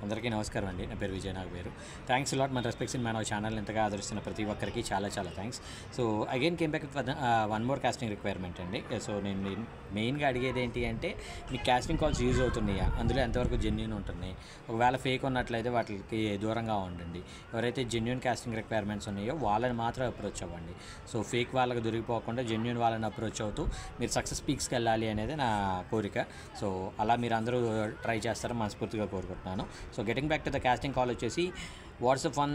అందరికీ నమస్కారం అండి. నా పేరు విజయ్ నాగవేరు. థ్యాంక్స్ లాట్ మన రెస్పెక్ట్స్ ఇన్ మన ఛానల్ ఎంతగా ఆదరిస్తున్న ప్రతి ఒక్కరికి చాలా thanks. So again came back with one more casting requirement అండి. సో నేను మెయిన్గా అడిగేది ఏంటి అంటే మీకు కాస్టింగ్ కాల్స్ యూజ్ అవుతున్నాయా, అందులో ఎంతవరకు జెన్యూన్ ఉంటున్నాయి, ఒకవేళ ఫేక్ ఉన్నట్లయితే వాటికి దూరంగా ఉండండి. ఎవరైతే జెన్యూన్ కాస్టింగ్ రిక్వైర్మెంట్స్ ఉన్నాయో వాళ్ళని మాత్రం అప్రోచ్ అవ్వండి. సో ఫేక్ వాళ్ళకి దొరికిపోకుండా జెన్యూన్ వాళ్ళని అప్రోచ్ అవుతూ మీరు సక్సెస్ పీక్స్కి వెళ్ళాలి అనేది నా కోరిక. సో అలా మీరు అందరూ ట్రై చేస్తారని మనస్ఫూర్తిగా కోరుకుంటున్నాను. So getting back to the casting call వచ్చేసి WhatsApp one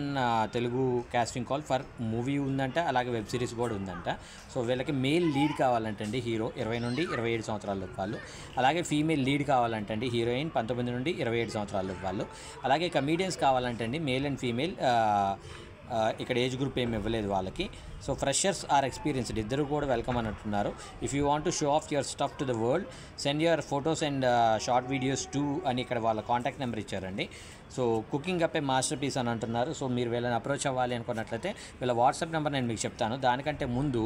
Telugu casting call for movie ఉందంట, అలాగే వెబ్ సిరీస్ కూడా ఉందంట. సో వీళ్ళకి మేల్ లీడ్ కావాలంటండి, హీరో 20 నుండి 27 సంవత్సరాల వాళ్ళు. అలాగే ఫీమేల్ లీడ్ కావాలంటండి, హీరోయిన్ 19 నుండి 27 సంవత్సరాల వాళ్ళు. అలాగే కమీడియన్స్ కావాలంటండి, మేల్ అండ్ ఫీమేల్. ఇక్కడ ఏజ్ గ్రూప్ ఏమి ఇవ్వలేదు వాళ్ళకి. సో ఫ్రెషర్స్ ఆర్ ఎక్స్పీరియన్స్డ్ ఇద్దరు కూడా వెల్కమ్ అని అంటున్నారు. If you want to show off your stuff to the world send your photos and short videos to అని ఇక్కడ వాళ్ళ కాంటాక్ట్ నెంబర్ ఇచ్చారండి. సో కుకింగ్ అప్ ఏ మాస్టర్ పీస్ అని అంటున్నారు. సో మీరు వీళ్ళని అప్రోచ్ అవ్వాలి అనుకున్నట్లయితే వీళ్ళ వాట్సాప్ నెంబర్ నేను మీకు చెప్తాను. దానికంటే ముందు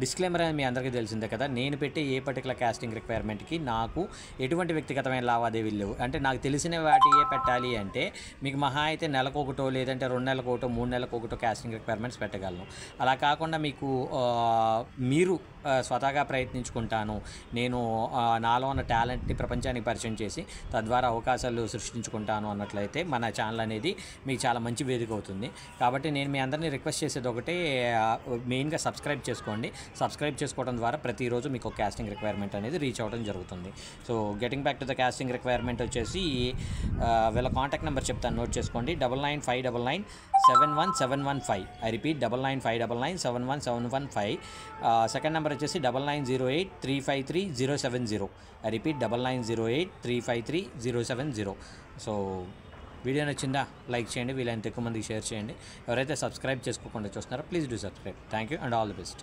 డిస్క్లైమర్ అనేది మీ అందరికీ తెలిసిందే కదా, నేను పెట్టే ఏ పర్టికులర్ కాస్టింగ్ రిక్వైర్మెంట్కి నాకు ఎటువంటి వ్యక్తిగతమైన లావాదేవీలు లేవు. అంటే నాకు తెలిసిన వాటి ఏ పెట్టాలి అంటే మీకు మహా అయితే నెలకు ఒకటో, లేదంటే 2 నెలలకు ఒకటో, 3 నెలలకు ఒకటో కాస్టింగ్ రిక్వైర్మెంట్స్ పెట్టగలను. అలా కాకుండా మీకు మీరు స్వతహాగా ప్రయత్నించుకుంటాను, నేను నాలో ఉన్న టాలెంట్ని ప్రపంచానికి పరిచయం చేసి తద్వారా అవకాశాలు సృష్టించుకుంటాను అన్నట్లయితే మన ఛానల్ అనేది మీకు చాలా మంచి వేదిక అవుతుంది. కాబట్టి నేను మీ అందరినీ రిక్వెస్ట్ చేసేది ఒకటే, మెయిన్గా సబ్స్క్రైబ్ చేసుకోండి. సబ్స్క్రైబ్ చేసుకోవడం ద్వారా ప్రతిరోజు మీకు ఒక కాస్టింగ్ రిక్వైర్మెంట్ అనేది రీచ్ అవ్వడం జరుగుతుంది. So getting back to the casting requirement వచ్చేసి వీళ్ళ కాంటాక్ట్ నెంబర్ చెప్తాను, నోట్ చేసుకోండి. 9959971715. I repeat 9959971715. సెకండ్ నెంబర్ వచ్చేసి 9908353070. I repeat 9908353070. సో వీడియో నచ్చిందా లైక్ చేయండి, వీలైనంత ఎక్కువ మందికి షేర్ చేయండి. ఎవరైతే సబ్స్క్రైబ్ చేసుకోకుండా చూస్తున్నారో please do subscribe. Thank you and all the best.